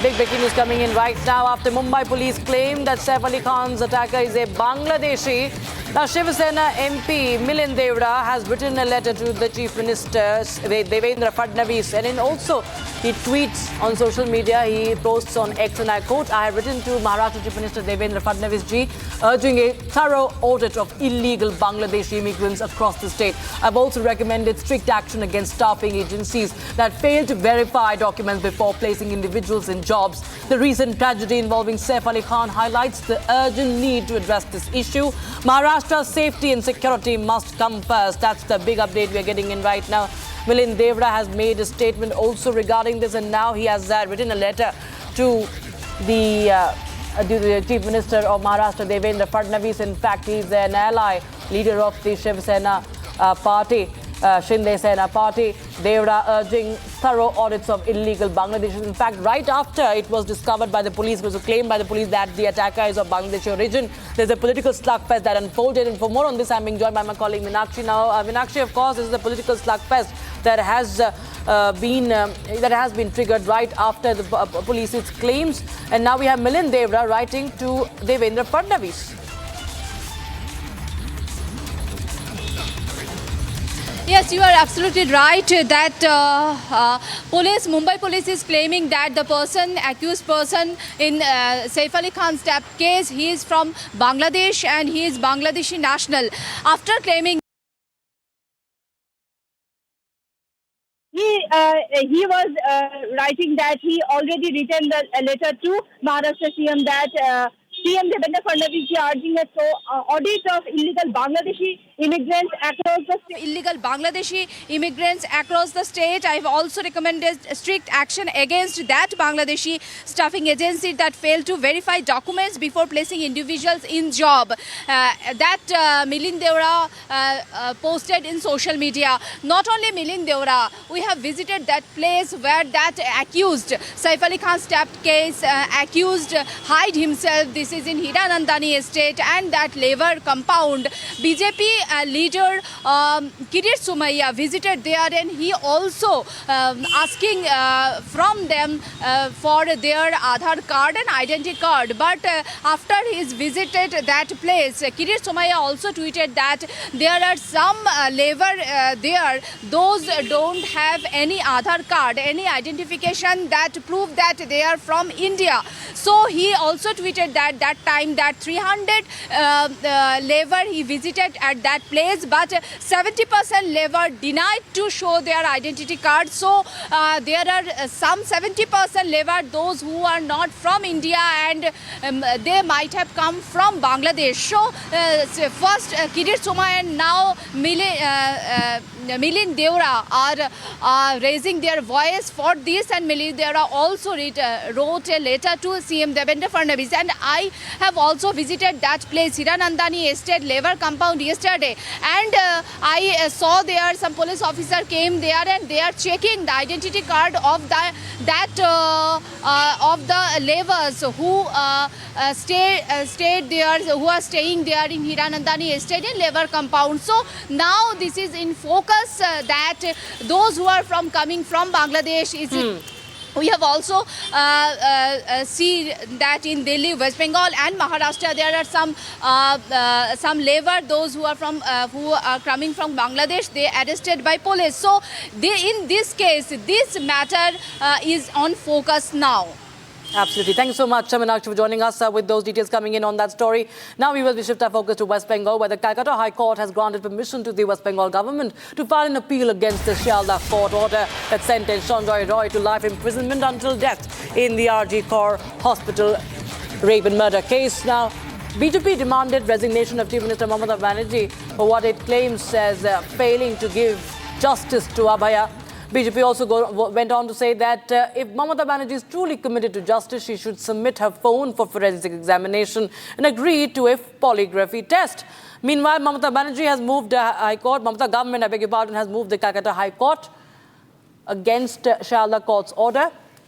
Big breaking news coming in right now after Mumbai police claim that Saif Ali Khan's attacker is a Bangladeshi. Now, Shiv Sena MP Milind Devra has written a letter to the Chief Minister Devendra Fadnavis, and also he tweets on social media. He posts on X, and I quote, "I have written to Maharashtra Chief Minister Devendra Fadnavis ji urging a thorough audit of illegal Bangladeshi immigrants across the state. I've also recommended strict action against staffing agencies that fail to verify documents before placing individuals in jobs. The recent tragedy involving Saif Ali Khan highlights the urgent need to address this issue. Maharashtra's safety and security must come first." That's the big update we're getting in right now. Milind Devra has made a statement also regarding this, and now he has written a letter to the Chief Minister of Maharashtra, Devendra Fadnavis. In fact, he's an ally, leader of the Shiv Sena party. Shinde Sena party. Devra urging thorough audits of illegal Bangladeshis. In fact, right after it was discovered by the police, it was claimed by the police that the attacker is of Bangladeshi origin, there's a political slugfest that unfolded. And for more on this, I'm being joined by my colleague Meenakshi. Now, Meenakshi, of course, this is a political slugfest that has been triggered right after the police's claims. And now we have Milind Devra writing to Devendra Fadnavis. Yes, you are absolutely right that Mumbai police is claiming that the accused person in Saif Ali Khan's death case, he is from Bangladesh and he is Bangladeshi national. After claiming he was writing that he already written a letter to Maharashtra CM that CM Devendra Fadnavis urging a audit of illegal Bangladeshi immigrants across the state. I've also recommended strict action against that Bangladeshi staffing agency that failed to verify documents before placing individuals in job. That Milind Devra posted in social media. Not only Milind Devra, we have visited that place where that accused Saif Ali Khan's theft case accused hide himself. This is in Hiranandani estate and that labor compound. BJP leader Kirit Somaiya visited there, and he also asking from them for their Aadhaar card and identity card. But after he's visited that place, Kirit Somaiya also tweeted that there are some labor there, those don't have any Aadhaar card, any identification that prove that they are from India. So he also tweeted that time that 300 labor he visited at that place, but 70% labor denied to show their identity card. So there are some 70% labor, those who are not from India, and they might have come from Bangladesh. So first Kirit Somaiya and now Milind Devra are raising their voice for this, and Milind Devra also wrote a letter to CM Devendra Fadnavis. And I have also visited that place, Hiranandani Estate labor compound, yesterday, and I saw there some police officer came there and they are checking the identity card of the laborers who stayed there, who are staying there in Hiranandani Estate and labor compound. So now this is in focus that those who are coming from Bangladesh is We have also seen that in Delhi, West Bengal and Maharashtra there are some labor, those who are coming from Bangladesh, they arrested by police. So in this case, this matter is on focus now. Absolutely. Thank you so much, Meenakshi, for joining us with those details coming in on that story. Now we will shift our focus to West Bengal, where the Calcutta High Court has granted permission to the West Bengal government to file an appeal against the Shialdah court order that sentenced Sanjoy Roy to life imprisonment until death in the RG Kaur Hospital rape and murder case. Now, BJP demanded resignation of Chief Minister Mamata Banerjee for what it claims as failing to give justice to Abhaya. BJP also went on to say that if Mamata Banerjee is truly committed to justice, she should submit her phone for forensic examination and agree to a polygraphy test. Meanwhile, Mamata Banerjee has moved the High Court, Mamata government, I beg your pardon, has moved the Calcutta High Court against Shialdah court's order.